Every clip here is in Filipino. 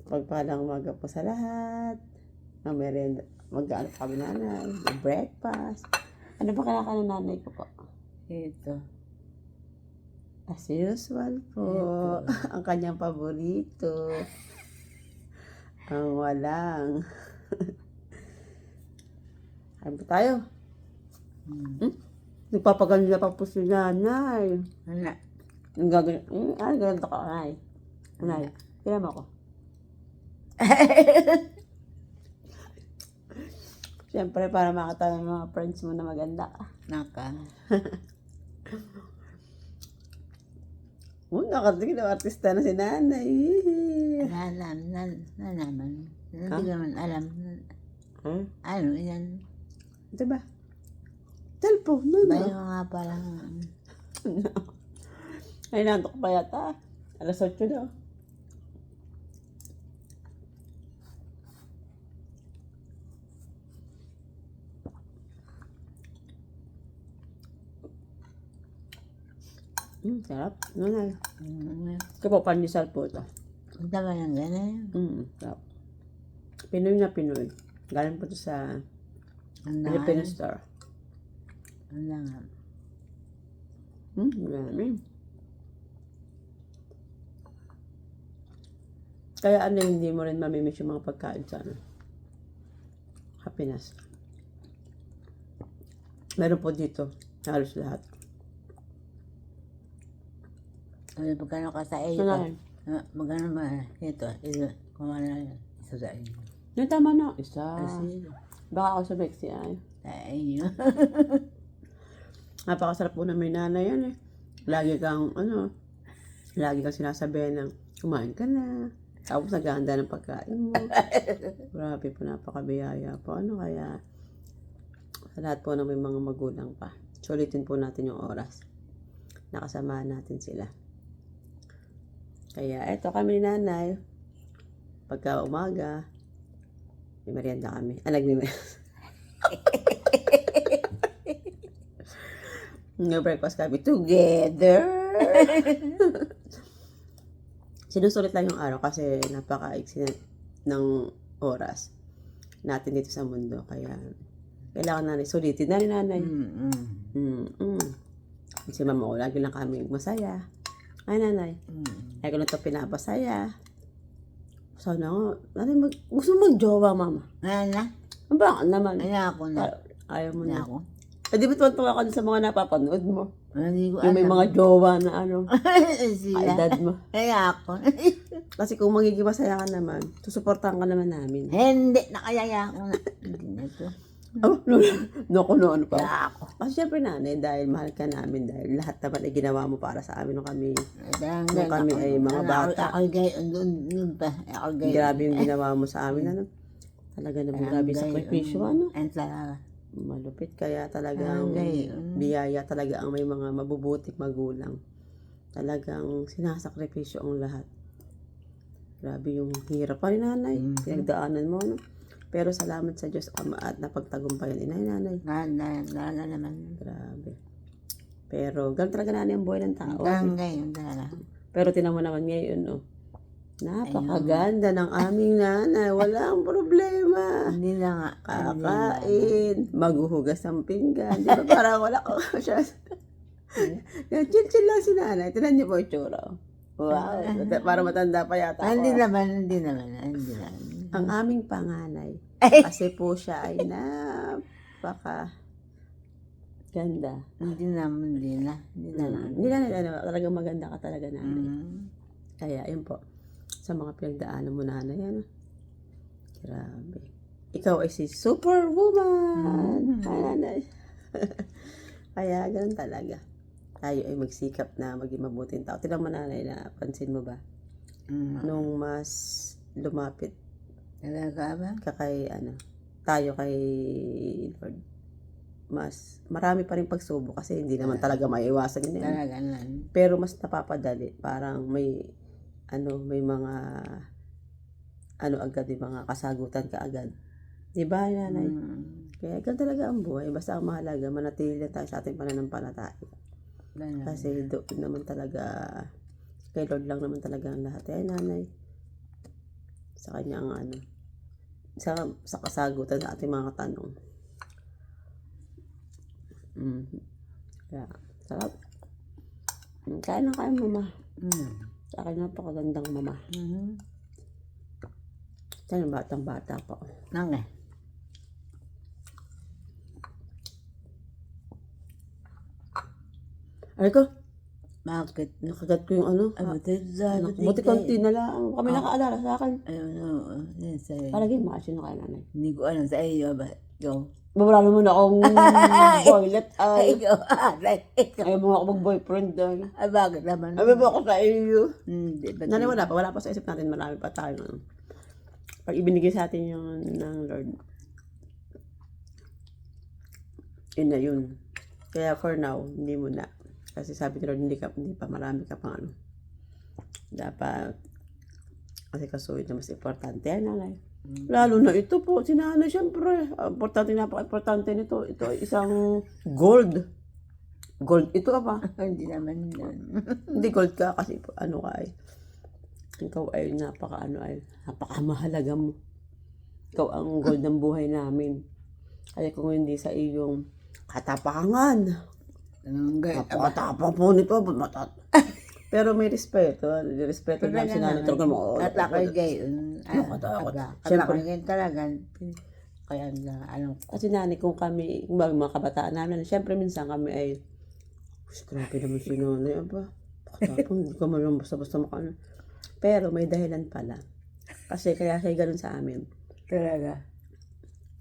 Pagpalang umaga po sa lahat. Ang merienda. Mag-ano kami nanay. Breakfast. Ano ba kinakain ng nanay ko po? Ito. As usual po. Ang kanyang paborito. Ang walang. Kain po tayo. Nagpapaganda pa po si nanay. Ano? Ang gagawin. Ganito ka, nanay. Nanay, kailan mo ako? Siyempre, para makita ng mga friends mo na maganda ka. Naka. Nakatingin na artista na si nanay. Nalaman. Hindi naman alam. Ano yan? Ito ba? Cellphone, no? Bayo nga parang. Ay, nantok pa yata. Alas 8 na. Sarap. Nanay. Ito po, pandesal po ito. Punta ba ng gano'n? Sarap. Pinoy na Pinoy. Galing po ito sa Filipino store. Ang langan. Marami. Kaya ano, hindi mo rin mamimiss yung mga pagkain sa Happiness. Meron po dito. Halos lahat. Ano pagkano ka sa iyo? Magkano ba? Ito. Kung ano yan. Isa sa iyo. Yung tama na. Isa. Kasi Baka ako sa Bexi ay. sa iyo. Napakasarap po na may nanay yan eh. Lagi kang sinasabihan ng kumain ka na. Tapos naghahanda ng pagkain mo. Grabe po, napakabiyaya po. Kaya sa lahat po na may mga magulang pa. Sulitin po natin yung oras. Nakasamahan natin sila. Kaya eto kami ni nanay. Pagka umaga, may merienda kami. Nag-breakfast kami together. Sinusulit lang yung araw kasi napaka-iksi ng oras natin dito sa mundo. Kaya kailangan natin sulitin. Nanay. Si mama ko, lagi lang kami masaya. Ay, nanay. Lagi ko lang ito pinapasaya. Sana nga, nanay, gusto mo mag-jowa, mama? Ano? Bakit naman? Ako na. Ayaw mo na. Ako. Di ba tuwan-tuwa ka sa mga napapanood mo? Hindi ko Yung may mga jowa na Sila. edad mo. Ako. Kasi kung magiging masaya ka naman, susuportahan ka naman namin. Hindi. Nakayaya ako na. Hindi na ito. Ano pa. Ako. Kasi syempre nanay, dahil mahal ka namin, dahil lahat naman ay ginawa mo para sa amin nung kami ay mga bata. Ako gayon doon pa. Ako gayon. Grabe yung ginawa mo sa amin, Talaga naman grabe sa sakripisyo, Ang talaga. Malupit, kaya talagang biyaya talaga ang may mga mabubuting magulang. Talagang sinasakripisyo ang lahat. Grabe yung hirap pa rin, nanay. Pinagdaanan mo, Pero salamat sa Diyos Ama at napagtagumpayan ni nanay. Nana naman. Grabe. Pero ganun talaga nanay ang buhay ng tao. Gayon talaga. Pero tinan mo naman ngayon, napakaganda ng aming nanay. Walang problema. Hindi na nga. Kakain. Maghuhugas ng pinggan. Di ba parang wala ko siya. Chill lang si nanay. Tinan niyo po yung tsura. Wow. Para matanda pa yata ako. Hindi naman. Ang aming panganay. Kasi po siya ay napaka ganda. Hindi na. Talagang maganda ka talaga, nanay. Kaya, yun po. Sa mga pinagdaanan mo, nanay, Grabe. Ikaw ay si superwoman. Nanay. Kaya, ganun talaga. Tayo ay magsikap na maging mabuting tao. Tilang mo, nanay, na pansin mo ba? Nung mas lumapit Talaga ba? tayo kay Lord, mas marami pa rin pagsubok kasi hindi naman talaga maiwasan yun. Talaga lang. Pero mas napapadali, parang may mga agad, yung mga kasagutan ka agad. Di ba, nanay? Kaya ganun talaga ang buhay. Basta ang mahalaga, manatili lang tayo sa ating pananampalataya. Kasi doon naman talaga, kay Lord lang naman talaga ang lahat. Nanay, sa kanyang ano, sa kasagutan sa ating mga tanong. Kaya, sarap. Kain na kain, mama. Sa akin napakagandang mama. Sana batang-bata pa. Nang eh. Ay ko, Bakit? nakagat ko yung ano. Buti konti na lang. Kami nakaalala sa akin. Ayun, yun sa'yo. Palagi maasin na kay nanay. Hindi ko alam sa iyo ba? Ikaw. Wala naman akong boylet. Ikaw. Ayaw mo ako mag-boyfriend. Bakit naman? Ay, ba ako sa iyo? Hindi ba? Nanay, wala pa sa isip natin. Marami pa tayo. Pag ibinigay sa atin yung ng Lord, yun na yun. Kaya for now, hindi mo na. Kasi sabi ni Lord, hindi pa marami ka pang ano. Dapat, kasi kasuhin na mas importante. Ay, nanay. Lalo na ito po, si nanay, syempre. Importante, napaka-importante nito. Ito ay isang gold. Gold, ito ka pa. Hindi naman yun. Hindi gold ka kasi ano ka ay. Ikaw ay napakamahalaga mo. Ikaw ang gold ng buhay namin. Kaya kung hindi sa iyong katapangan, napakatapang po nito. Pero may respeto. Respeto lang si nanay. Katakay gayon. Siyempre. Katakay talaga. Kaya na, alam ko. Kasi nanay, kung kami, mga kabataan namin, siyempre minsan kami ay, grabe naman si nanay. Aba, pakatapang, hindi ka man lang basta-basta makano. Pero may dahilan pala. Kasi kaya siya ganun sa amin. Talaga.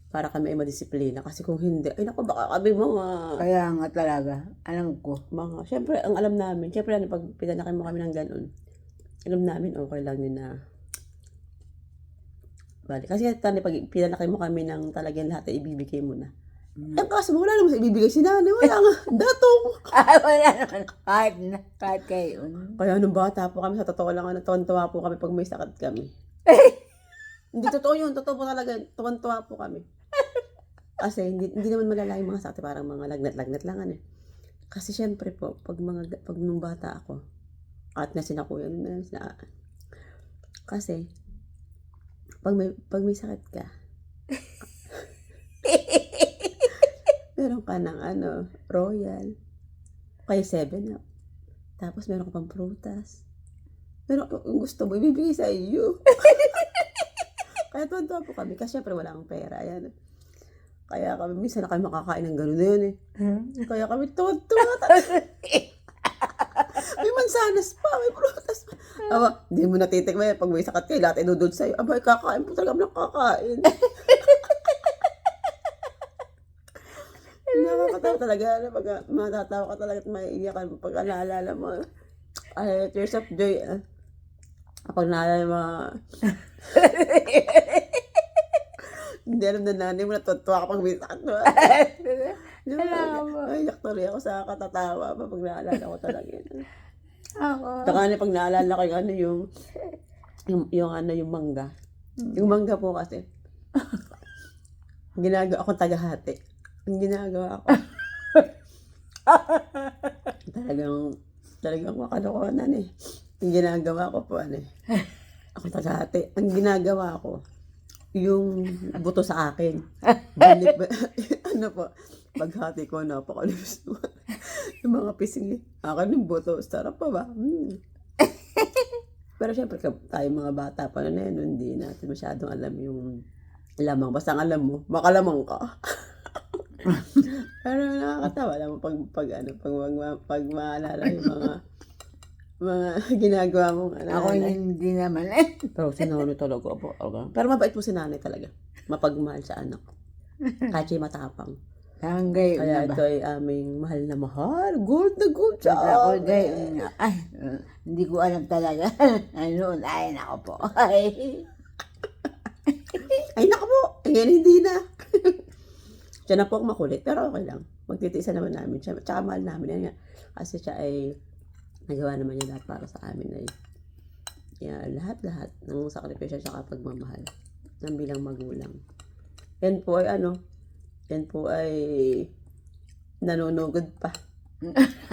Para kami ay madisiplina. Kasi kung hindi, ay naku, baka kami mga... Kaya nga talaga. Alam ko. Siyempre, ang alam namin, siyempre, pag pinanakin mo kami ng ganun, alam namin, okay lang yun na... Bali. Kasi tani, pag pinanakin mo kami ng talagang lahat ay ibibigay mo na. Ang kaso mo, wala naman sa ibibigay si nanay. Wala nga. Datong. Wala naman. Kahit kayo. Kaya nung bata po kami, sa totoo lang, tuwan-tuwa po kami pag may sakit kami. Hindi totoo yun. Totoo po talaga. Tuwan-tuwa po kami. Kasi hindi naman malala yung mga sakit. Parang mga lagnat-lagnat lang. Ano. Kasi syempre po, pag nung bata ako, at na sinakuya, kasi, pag may sakit ka, meron ka ng Royal, kaya 7 up. Tapos meron ka pang prutas. Meron kung gusto mo, ibibigay sa iyo. Kaya tuwan-tuwa po kami. Kasi syempre wala akong pera. Ayan. Kaya kami, minsan na kami makakain ng gano'n na yun eh. Kaya kami tuwan-tuwa. May mansanas pa, may prutas pa. Aba, hindi mo natitikman pag may sakat kayo, lahat inudod sa'yo. Aba, kakain po talaga kami ng kakain. Nakakatawa talaga. Matatawa ka talaga at maiiyakan pag naalala mo. Ay, tears of joy. Pag naalala mo, hindi alam na nanay mo, natutuwa ka pag may sakit mo. Ay, tuloy ako sa katatawa pa pag naalala ko talaga. Saka pag naalala ko yung mangga. Yung mangga po kasi, ginagawa akong tagahati. Ang ginagawa ko, talagang makalokohan eh. Ang ginagawa ko po akong tagahati. Ang ginagawa ko, yung buto sa akin. Paghati ko, napakalimos naman. Yung mga pisngi, akin yung buto, sarap pa ba? Pero syempre, tayo mga bata pa na yun, hindi natin masyadong alam yung lamang. Basta ang alam mo, makalamang ka. Pero nakakatawa alam mo pag maalala yung mga ginagawa mong Ako hindi naman Pero si nanay talaga po. Pero mabait po si nanay talaga. Mapagmahal sa anak. Kahit siya matapang. Hanggang Kaya ito ay aming mahal na mahal. Gold na gold siya. Ako gayon. Hindi ko alam talaga. Noon, ay nako po. Ay nako po. Ngayon hindi na. Siya na po ang makulit. Pero okay lang. Magtitiisa naman namin siya. Tsaka mahal namin. Yan nga. Kasi siya ay nagawa naman niya lahat para sa amin ay lahat-lahat ng sakripisyo tsaka pagmamahal ng bilang magulang. Yan po ay nanunugod pa.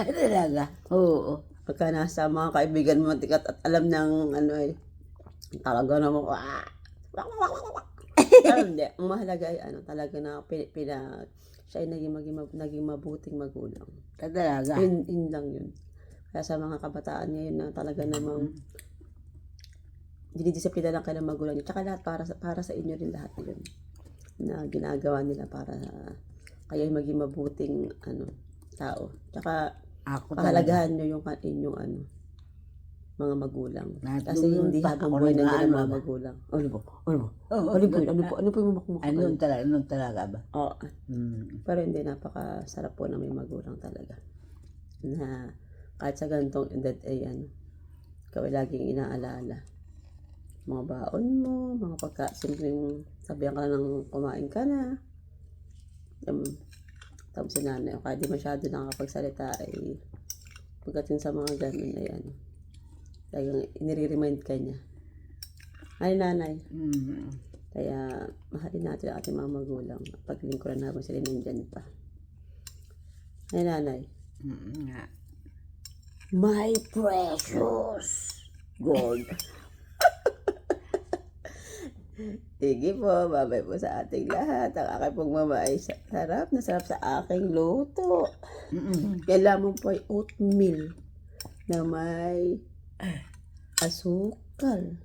Talaga? Oo. Pagka nasa mga kaibigan mo at alam ng talaga naman Pero hindi, ang mahalaga ay talaga na siya ay naging mabuting magulang. Talaga. Yun lang yun. Kaya sa mga kabataan ngayon na talaga namang dinidisiplina lang kayo ng magulang niyo. Tsaka lahat para sa inyo rin lahat yun. Na ginagawa nila para kayo ay maging mabuting tao. Tsaka Ako pahalagahan nyo yung inyong mga magulang. Kasi hindi habang ako buhay nandiyan ang mga ba? magulang. Ano po? Ano po? Oo, Ano po yung makumakal? Anong talaga ba? Oo. Mm. Pero hindi, napakasarap po na may magulang talaga. Na kahit sa ganitong edad ay ikaw ay laging inaalala. Mga baon mo, mga simpleng sabihan ka ng kumain ka na. Tapos si nanay, kahit di masyado nakakapagsalita ay pagdating sa mga ganun ay talagang inire-remind ka niya. Ay nanay. Kaya mahalin natin ang ating mga magulang. Paglingkuran namin sila nandyan pa. Ay nanay. My precious gold. Sige po, babay po sa ating lahat. Ang aking pong mama ay sarap na sarap sa aking luto. Yan lamang po ay oatmeal na may asukal.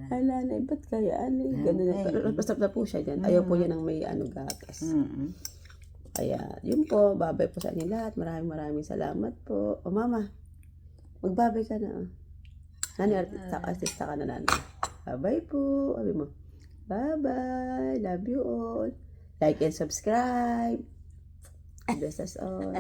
Ala na, ba't kaya? Ganun na. Pero basta na po siya dyan. Ayaw po yan ng may gatas. Kaya, yun po. Babay po sa inyo lahat. Maraming salamat po. O mama, magbabay ka na. Nani, artista ka na nanay. Bye po. Sabi mo, bye-bye. Love you all. Like and subscribe. Bless us all.